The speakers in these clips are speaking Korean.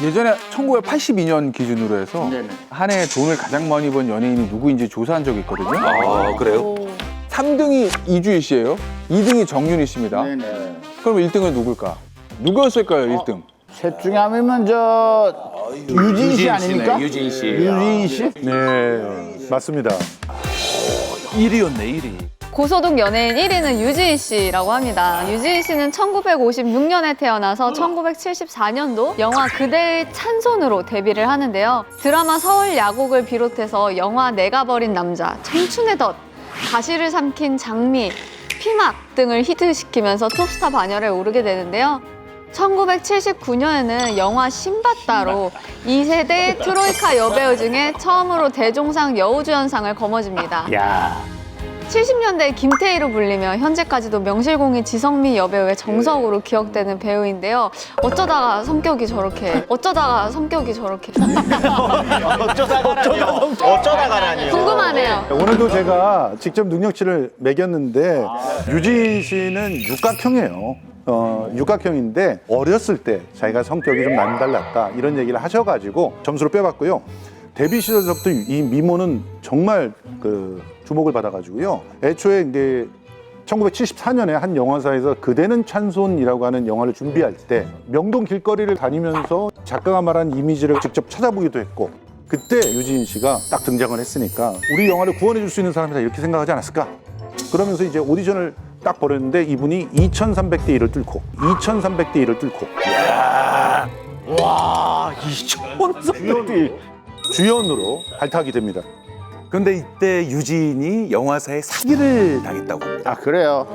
예전에 1982년 기준으로 해서 네네. 한 해에 돈을 가장 많이 번 연예인이 누구인지 조사한 적이 있거든요. 아, 그래요? 3등이 이주희 씨예요. 2등이 정윤희 씨입니다. 네네. 그럼 1등은 누굴까? 누구였을까요, 1등? 셋 중에 하면 유진 씨 아닙니까? 유진 씨. 유진 씨? 네, 맞습니다. 1위였네, 1위. 고소득 연예인 1위는 유지희 씨라고 합니다. 유지희 씨는 1956년에 태어나서 1974년도 영화 그대의 찬손으로 데뷔를 하는데요. 드라마 서울 야곡을 비롯해서 영화 내가 버린 남자, 청춘의 덫, 가시를 삼킨 장미, 피막 등을 히트시키면서 톱스타 반열에 오르게 되는데요. 1979년에는 영화 신밧다로 2세대 트로이카 여배우 중에 처음으로 대종상 여우주연상을 거머쥡니다. 70년대 김태희로 불리며 현재까지도 명실공히 지성미 여배우의 정석으로 기억되는 배우인데요. 어쩌다가 성격이 저렇게 어쩌다가라니요. 궁금하네요. 오늘도 제가 직접 능력치를 매겼는데 유진 씨는 육각형이에요. 육각형인데 어렸을 때 자기가 성격이 좀 남달랐다 이런 얘기를 하셔가지고 점수를 빼봤고요. 데뷔 시절부터 이 미모는 정말 주목을 받아가지고요. 애초에 이제 1974년에 한 영화사에서 그대는 찬손이라고 하는 영화를 준비할 때 명동 길거리를 다니면서 작가가 말한 이미지를 직접 찾아보기도 했고 그때 유진 씨가 딱 등장을 했으니까 우리 영화를 구원해 줄 수 있는 사람이다 이렇게 생각하지 않았을까? 그러면서 이제 오디션을 딱 벌였는데 이분이 2300대 1을 뚫고 와, 2,300대 주연으로 발탁이 됩니다. 근데 이때 유진이 영화사에 사기를 당했다고 합니다. 아, 그래요?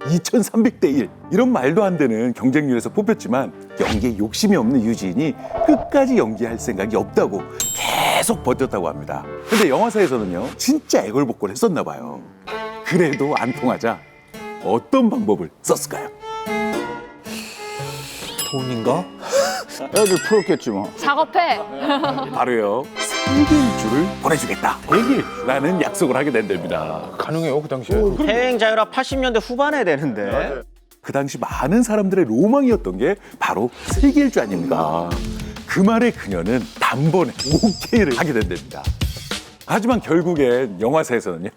2300대 1 이런 말도 안 되는 경쟁률에서 뽑혔지만 연기에 욕심이 없는 유진이 끝까지 연기할 생각이 없다고 계속 버텼다고 합니다. 근데 영화사에서는요 진짜 애걸복걸 했었나 봐요. 그래도 안 통하자 어떤 방법을 썼을까요? 돈인가? 애들 풀었겠지 뭐. 작업해. 바로요 3개일주를 보내주겠다 100일라는 약속을 하게 된답니다. 가능해요, 그 당시에? 해외여행 자유라 80년대 후반에 되는데. 그 당시 많은 사람들의 로망이었던 게 바로 세계일주 아닙니까? 그 말에 그녀는 단번에 오케이를 하게 된답니다. 하지만 결국엔 영화사에서는요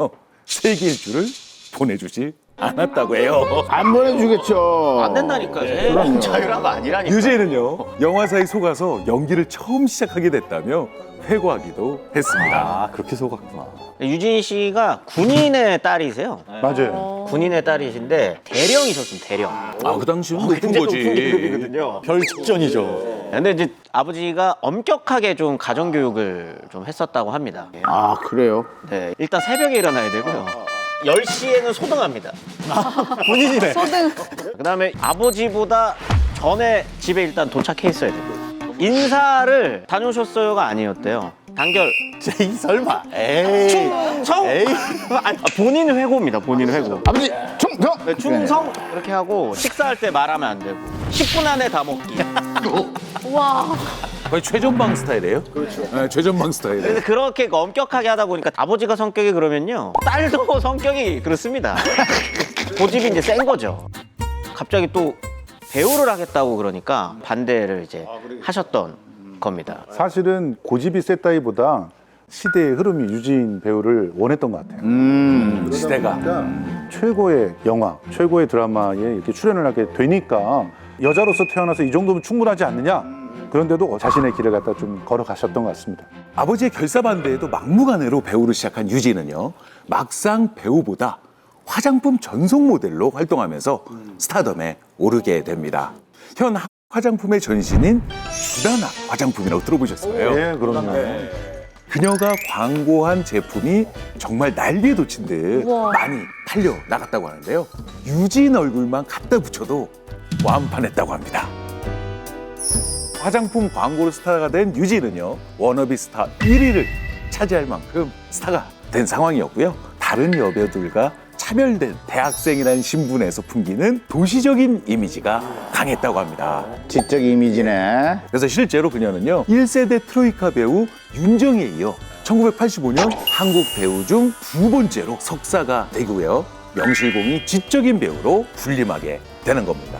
세계일주를 보내주지 않았다고 해요. 안 보내주겠죠. 안 된다니까. 해외여행 자유라가 아니라니까. 유재는요 영화사에 속아서 연기를 처음 시작하게 됐다며 회고하기도 했습니다. 그렇게 속았구나. 유진 씨가 군인의 딸이세요. 맞아요. 군인의 딸이신데 대령이셨습니다. 대령. 그 당시는 높은 거지. 급이거든요. 별 직전이죠. 근데 이제 아버지가 엄격하게 좀 가정교육을 좀 했었다고 합니다. 아, 그래요? 네, 일단 새벽에 일어나야 되고요. 10시에는 소등합니다. 본인이네. 소등. 그다음에 아버지보다 전에 집에 일단 도착해 있어야 되고 인사를 다녀오셨어요가 아니었대요. 단결 에이, 설마. 에이. 충성 아니, 본인 회고입니다. 본인 회고. 아버지, 충성! 네, 충성 이렇게 하고 식사할 때 말하면 안 되고 10분 안에 다 먹기. 와. 거의 최전방 스타일이에요? 그렇죠. 네, 최전방 스타일이에요. 그래서 그렇게 엄격하게 하다 보니까 아버지가 성격이 그러면요 딸도 성격이 그렇습니다. 고집이 이제 센 거죠. 갑자기 또 배우를 하겠다고 그러니까 반대를 이제 하셨던 겁니다. 사실은 고집이 셌다기보다 시대의 흐름이 유진 배우를 원했던 것 같아요. 시대가 최고의 영화, 최고의 드라마에 이렇게 출연을 하게 되니까 여자로서 태어나서 이 정도면 충분하지 않느냐? 그런데도 자신의 길을 갖다 좀 걸어가셨던 것 같습니다. 아버지의 결사반대에도 막무가내로 배우를 시작한 유진은요 막상 배우보다 화장품 전속 모델로 활동하면서 스타덤에 오르게 됩니다. 현 화장품의 전신인 주다나 화장품이라고 들어보셨어요? 네, 그럼요. 그녀가 광고한 제품이 정말 난리에 도친 듯 우와. 많이 팔려 나갔다고 하는데요. 유진 얼굴만 갖다 붙여도 완판했다고 합니다. 화장품 광고로 스타가 된 유진은요 워너비 스타 1위를 차지할 만큼 스타가 된 상황이었고요. 다른 여배우들과 차별된 대학생이라는 신분에서 풍기는 도시적인 이미지가 강했다고 합니다. 지적 이미지네. 그래서 실제로 그녀는요 1세대 트로이카 배우 윤정희에 이어 1985년 한국 배우 중 두 번째로 석사가 되고요 명실공히 지적인 배우로 군림하게 되는 겁니다.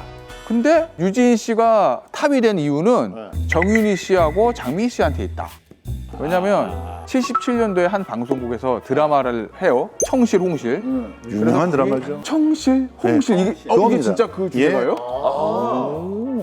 근데 유진 씨가 탑이 된 이유는 정윤희 씨하고 장미 씨한테 있다. 왜냐면 77년도에 한 방송국에서 드라마를 해요. 청실 홍실. 유명한 드라마죠. 청실 홍실 이게, 이게 그겁니다. 진짜 그 주제가요?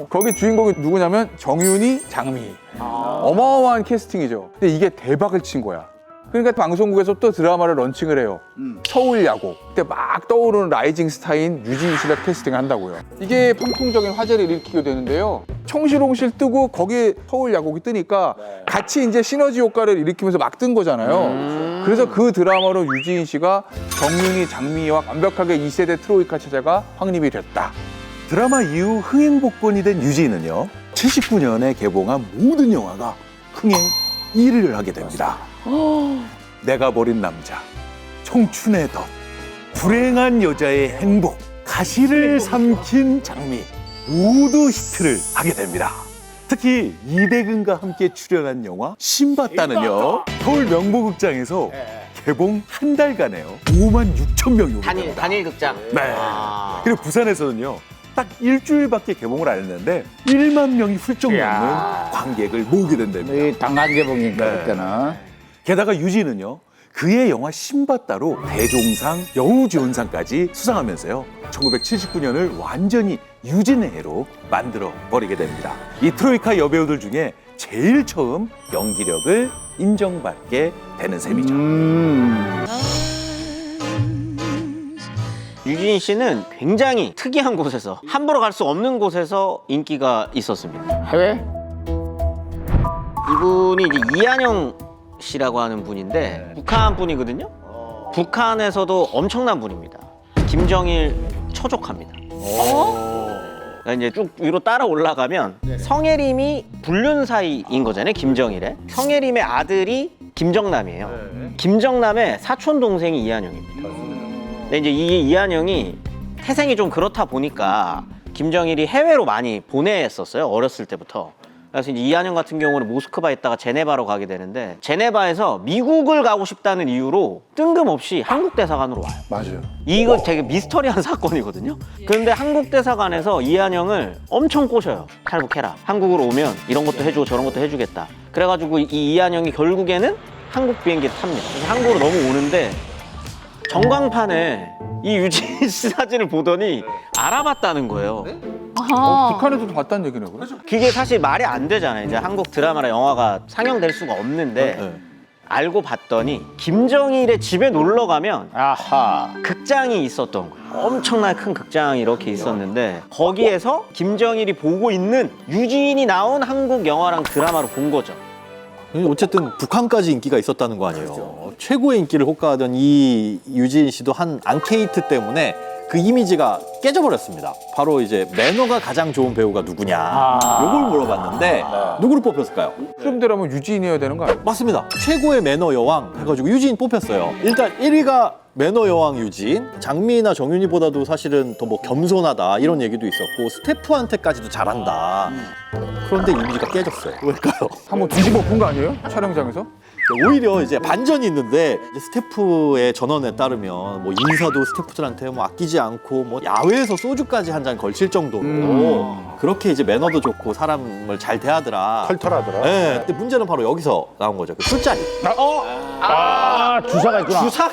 거기 주인공이 누구냐면 정윤희, 장미. 어마어마한 캐스팅이죠. 근데 이게 대박을 친 거야. 그러니까 방송국에서 또 드라마를 런칭을 해요. 서울 야구. 그때 막 떠오르는 라이징 스타인 유진 씨가 캐스팅을 한다고요. 이게 풍풍적인 화제를 일으키게 되는데요. 청실홍실 뜨고 거기에 서울 야구가 뜨니까 같이 이제 시너지 효과를 일으키면서 막 뜬 거잖아요. 그래서 그 드라마로 유진 씨가 정윤희, 장미와 완벽하게 2세대 트로이카 체제가 확립이 됐다. 드라마 이후 흥행복권이 된 유진은요, 79년에 개봉한 모든 영화가 흥행 1위를 하게 됩니다. 내가 버린 남자, 청춘의 덫, 불행한 여자의 행복, 가시를 삼킨 장미 모두 히트를 하게 됩니다. 특히 이대근과 함께 출연한 영화 신봤다는요, 서울 명보극장에서 개봉 한 달간에요 56,000명이 오게 됩니다. 단일 극장. 네. 아. 그리고 부산에서는요, 딱 일주일밖에 개봉을 안 했는데 1만 명이 훌쩍 넘는 관객을 모으게 된답니다. 이 당간 개봉인가 네. 그때는. 게다가 유진은요, 그의 영화 신봤다로 대종상, 여우주연상까지 수상하면서요, 1979년을 완전히 유진의 해로 만들어 버리게 됩니다. 이 트로이카 여배우들 중에 제일 처음 연기력을 인정받게 되는 셈이죠. 유진 씨는 굉장히 특이한 곳에서, 함부로 갈 수 없는 곳에서 인기가 있었습니다. 해외? 이분이 이제 이한영 씨라고 하는 분인데 북한 분이거든요. 북한에서도 엄청난 분입니다. 김정일 처족합니다. 그러니까 이제 쭉 위로 따라 올라가면 성혜림이 불륜 사이인 거잖아요. 김정일의 성혜림의 아들이 김정남이에요. 김정남의 사촌 동생이 이한영입니다. 근데 이제 이 이한영이 태생이 좀 그렇다 보니까 김정일이 해외로 많이 보냈었어요. 어렸을 때부터. 그래서 이제 이한영 같은 경우는 모스크바에 있다가 제네바로 가게 되는데, 제네바에서 미국을 가고 싶다는 이유로 뜬금없이 한국 대사관으로 와요. 맞아요. 이거 되게 미스터리한 사건이거든요. 그런데 한국 대사관에서 이한영을 엄청 꼬셔요. 탈북해라. 한국으로 오면 이런 것도 해주고 저런 것도 해주겠다. 그래가지고 이 이한영이 결국에는 한국 비행기를 탑니다. 그래서 한국으로 넘어오는데 전광판에 이 유진 씨 사진을 보더니 알아봤다는 거예요. 북한에서도 봤다는 얘기네. 그래? 그게 사실 말이 안 되잖아요. 이제 한국 드라마나 영화가 상영될 수가 없는데 알고 봤더니 김정일의 집에 놀러 가면 아하. 극장이 있었던 거예요. 엄청나게 큰 극장이 이렇게 있었는데 거기에서 김정일이 보고 있는 유진이 나온 한국 영화랑 드라마를 본 거죠. 어쨌든 북한까지 인기가 있었다는 거 아니에요. 최고의 인기를 호가하던 이 유진 씨도 한 앙케이트 때문에 그 이미지가 깨져버렸습니다. 바로 이제 매너가 가장 좋은 배우가 누구냐, 요걸 물어봤는데 누구를 뽑혔을까요? 흐름대로면 유진이어야 되는 거 아니에요? 맞습니다. 최고의 매너 여왕 해가지고 유진 뽑혔어요. 일단 1위가 매너 여왕 유진, 장미나 정윤이보다도 사실은 더 뭐 겸손하다 이런 얘기도 있었고 스태프한테까지도 잘한다. 그런데 이미지가 깨졌어요. 왜일까요? 한번 뒤집어 본 거 아니에요? 촬영장에서? 오히려 이제 반전이 있는데, 이제 스태프의 전언에 따르면 뭐 인사도 스태프들한테 뭐 아끼지 않고 뭐 야외에서 소주까지 한 잔 걸칠 정도로 그렇게 이제 매너도 좋고 사람을 잘 대하더라. 털털하더라. 네, 근데 문제는 바로 여기서 나온 거죠. 그 술자리. 주사가 있구나. 주사?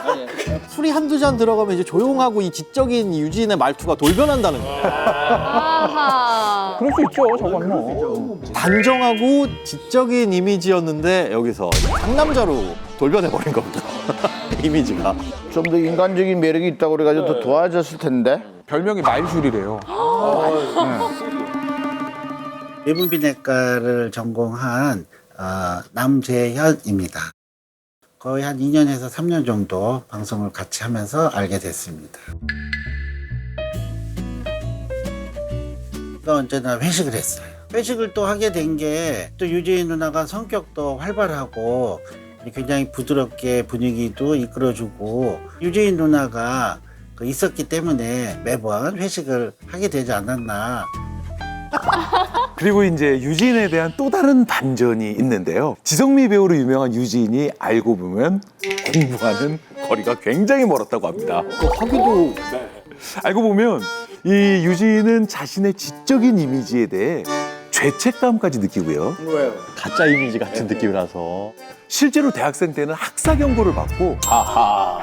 술이 한두 잔 들어가면 이제 조용하고 이 지적인 유진의 말투가 돌변한다는 거예요. 아하. 그럴 수 있죠. 저건 뭐. 단정하고 지적인 이미지였는데 여기서 상남자로 돌변해버린 겁니다. 이미지가. 좀 더 인간적인 매력이 있다고 그래가지고 더 도와줬을 텐데. 별명이 말술이래요. 외분비내과를 전공한 남재현입니다. 거의 한 2년에서 3년 정도 방송을 같이 하면서 알게 됐습니다. 또 언제나 회식을 했어요. 회식을 또 하게 된 게 또 유진 누나가 성격도 활발하고 굉장히 부드럽게 분위기도 이끌어주고 유진 누나가 있었기 때문에 매번 회식을 하게 되지 않았나. 그리고 이제 유진에 대한 또 다른 반전이 있는데요. 지성미 배우로 유명한 유진이 알고 보면 공부하는 거리가 굉장히 멀었다고 합니다. 하기도 알고 보면 이 유진은 자신의 지적인 이미지에 대해 죄책감까지 느끼고요. 가짜 이미지 같은 느낌이라서. 실제로 대학생 때는 학사 경고를 받고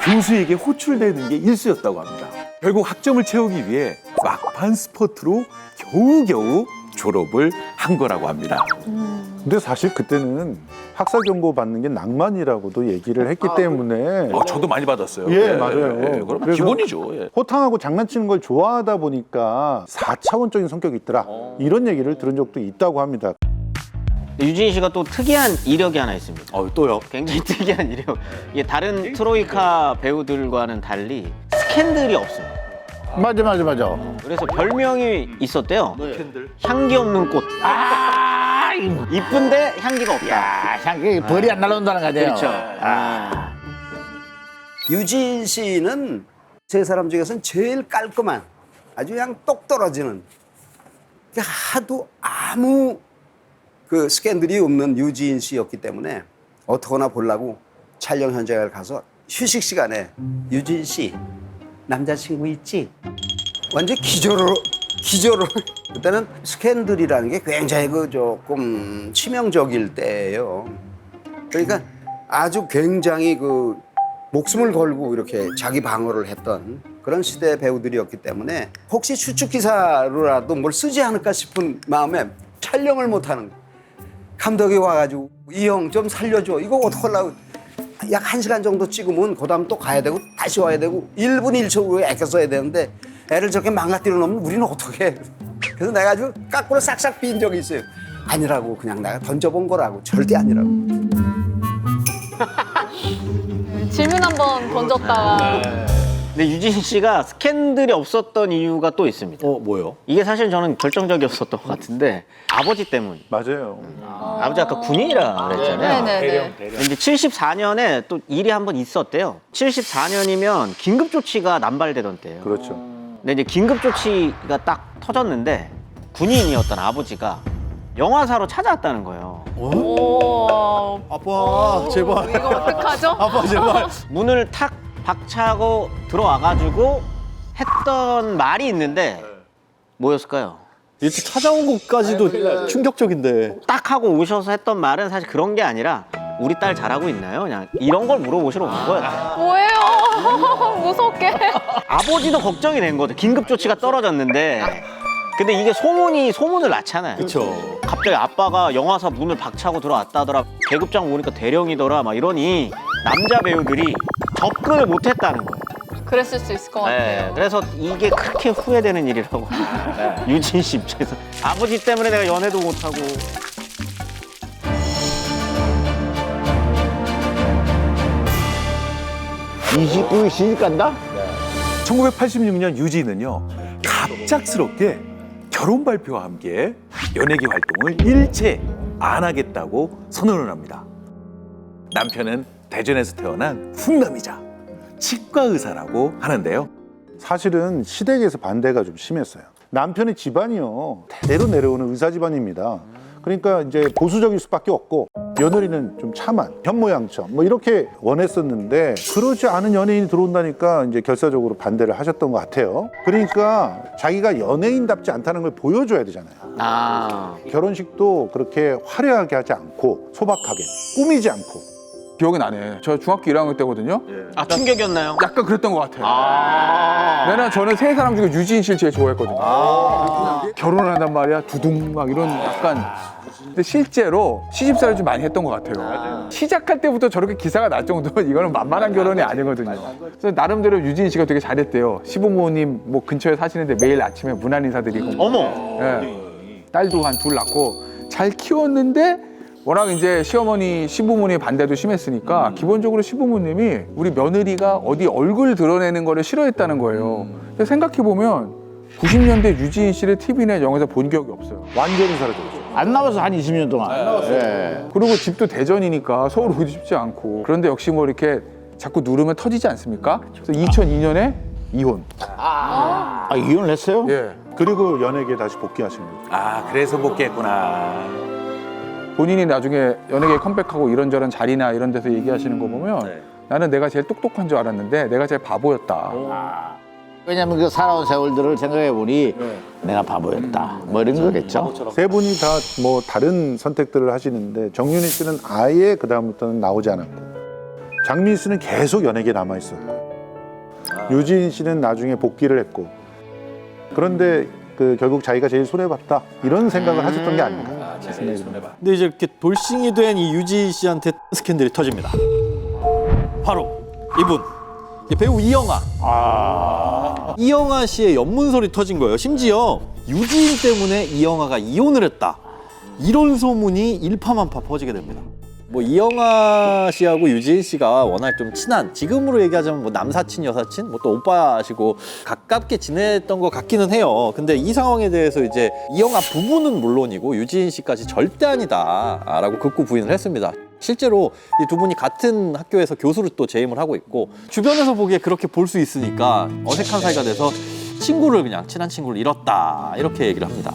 교수에게 호출되는 게 일쑤였다고 합니다. 결국 학점을 채우기 위해 막판 스포트로 겨우겨우 졸업을 한 거라고 합니다. 근데 사실 그때는 학사 경고 받는 게 낭만이라고도 얘기를 했기 때문에 저도 많이 받았어요. 예, 맞아요. 그럼 그래서 기본이죠. 예. 호탕하고 장난치는 걸 좋아하다 보니까 4차원적인 성격이 있더라. 이런 얘기를 들은 적도 있다고 합니다. 유진 씨가 또 특이한 이력이 하나 있습니다. 또요? 굉장히 특이한 이력. 이게 다른 트로이카 배우들과는 달리 스캔들이 없습니다. 맞아. 그래서 별명이 있었대요. 향기 없는 꽃. 이쁜데 향기가 없다. 야, 향기 벌이 안 날아온다는 거죠. 그렇죠. 유진 씨는 세 사람 중에서는 제일 깔끔한 아주 그냥 똑 떨어지는 하도 아무 그 스캔들이 없는 유진 씨였기 때문에 어떻게나 보려고 촬영 현장에 가서 휴식 시간에 유진 씨 남자친구 있지? 완전 기절을 그때는 스캔들이라는 게 굉장히 그 조금 치명적일 때예요. 그러니까 아주 굉장히 그 목숨을 걸고 이렇게 자기 방어를 했던 그런 시대 배우들이었기 때문에 혹시 추측 기사로라도 뭘 쓰지 않을까 싶은 마음에 촬영을 못하는 감독이 와가지고 이 형 좀 살려줘. 이거 어떡하려고. 약 1시간 정도 찍으면 그 다음 또 가야 되고 다시 와야 되고 1분 1초 후에 애껴 써야 되는데 애를 저렇게 망가뜨려 놓으면 우리는 어떻게 해. 그래서 내가 아주 까꾸로 싹싹 빈 적이 있어요. 아니라고 그냥 내가 던져본 거라고. 절대 아니라고. 질문 한번 던졌다가 근데 유진 씨가 스캔들이 없었던 이유가 또 있습니다. 뭐요? 이게 사실 저는 결정적이었었던 것 같은데 아버지 때문. 맞아요. 아버지 아까 군인이라 그랬잖아요. 네네네. 근데 74년에 또 일이 한 번 있었대요. 74년이면 긴급조치가 남발되던 때예요. 그렇죠. 근데 이제 긴급조치가 딱 터졌는데 군인이었던 아버지가 영화사로 찾아왔다는 거예요. 오, 아빠, 제발. 이거 어떡하죠? 아빠, 제발. 문을 탁 박차고 들어와가지고 했던 말이 있는데 뭐였을까요? 이렇게 찾아온 것까지도 충격적인데. 딱 하고 오셔서 했던 말은 사실 그런 게 아니라 우리 딸 잘하고 있나요? 그냥 이런 걸 물어보시러 온 거예요. 뭐예요? 무섭게. 아버지도 걱정이 된 거죠. 긴급조치가 떨어졌는데. 근데 이게 소문을 낳잖아요. 그쵸. 갑자기 아빠가 영화사 문을 박차고 들어왔다더라. 계급장 보니까 대령이더라. 막 이러니 남자 배우들이 접근을 못했다는 거예요. 그랬을 수 있을 것 같아요. 네, 그래서 이게 그렇게 후회되는 일이라고. 유진 씨 입장에서 아버지 때문에 내가 연애도 못하고. 29일 시집 간다? 1986년 유진은요 갑작스럽게 결혼 발표와 함께 연예계 활동을 일체 안 하겠다고 선언을 합니다. 남편은 대전에서 태어난 훈남이자 치과 의사라고 하는데요. 사실은 시댁에서 반대가 좀 심했어요. 남편의 집안이요 대대로 내려오는 의사 집안입니다. 그러니까 이제 보수적일 수밖에 없고 며느리는 좀 참한 현모양처 뭐 이렇게 원했었는데 그러지 않은 연예인이 들어온다니까 이제 결사적으로 반대를 하셨던 것 같아요. 그러니까 자기가 연예인답지 않다는 걸 보여줘야 되잖아요. 아, 결혼식도 그렇게 화려하게 하지 않고 소박하게 꾸미지 않고. 기억이 나네. 저 중학교 1학년 때거든요. 아 충격이었나요? 약간 그랬던 것 같아요. 왜냐면 저는 세 사람 중에 유진 씨를 제일 좋아했거든요. 결혼을 한단 말이야. 두둥 막 이런 약간. 근데 실제로 시집살이를 좀 많이 했던 것 같아요. 시작할 때부터 저렇게 기사가 날 정도면 이거는 만만한 결혼이 아니거든요. 그래서 나름대로 유진 씨가 되게 잘했대요. 시부모님 뭐 근처에 사시는데 매일 아침에 문안 인사드리고. 어머. 예. 딸도 한 둘 낳고 잘 키웠는데 워낙 이제 시어머니, 시부모님의 반대도 심했으니까 기본적으로 시부모님이 우리 며느리가 어디 얼굴 드러내는 거를 싫어했다는 거예요. 근데 생각해보면 90년대 유진 씨를 TV나 영화에서 본 기억이 없어요. 완전히 사라졌죠. 안 나와서 한 20년 동안. 예. 그리고 집도 대전이니까 서울 오기 쉽지 않고. 그런데 역시 뭐 이렇게 자꾸 누르면 터지지 않습니까? 그래서 2002년에 이혼. 아, 이혼을 했어요? 예. 그리고 연예계에 다시 복귀하신 거죠. 아 그래서 복귀했구나. 본인이 나중에 연예계에 컴백하고 이런저런 자리나 이런 데서 얘기하시는 거 보면 나는 내가 제일 똑똑한 줄 알았는데 내가 제일 바보였다. 왜냐면 그 살아온 세월들을 생각해 보니 내가 바보였다. 뭐 이런 거겠죠. 세 분이 다 뭐 다른 선택들을 하시는데 정윤희 씨는 아예 그 다음부터는 나오지 않았고 장민 씨는 계속 연예계에 남아 있었고 유진 씨는 나중에 복귀를 했고 그런데 그 결국 자기가 제일 손해봤다 이런 생각을 하셨던 게 아닌가 생각이 듭니다. 근데 이제 이렇게 돌싱이 된 이 유진 씨한테 스캔들이 터집니다. 바로 이분 배우 이영하. 이영하 씨의 연문설이 터진 거예요. 심지어 유지인 때문에 이영하가 이혼을 했다. 이런 소문이 일파만파 퍼지게 됩니다. 뭐 이영하 씨하고 유지인 씨가 워낙 좀 친한, 지금으로 얘기하자면 뭐 남사친, 여사친, 뭐 또 오빠시고 가깝게 지냈던 것 같기는 해요. 근데 이 상황에 대해서 이제 이영하 부부는 물론이고 유지인 씨까지 절대 아니다라고 극구 부인을 했습니다. 실제로 이 두 분이 같은 학교에서 교수를 또 재임을 하고 있고 주변에서 보기에 그렇게 볼 수 있으니까 어색한 사이가 돼서 친구를 그냥 친한 친구를 잃었다 이렇게 얘기를 합니다.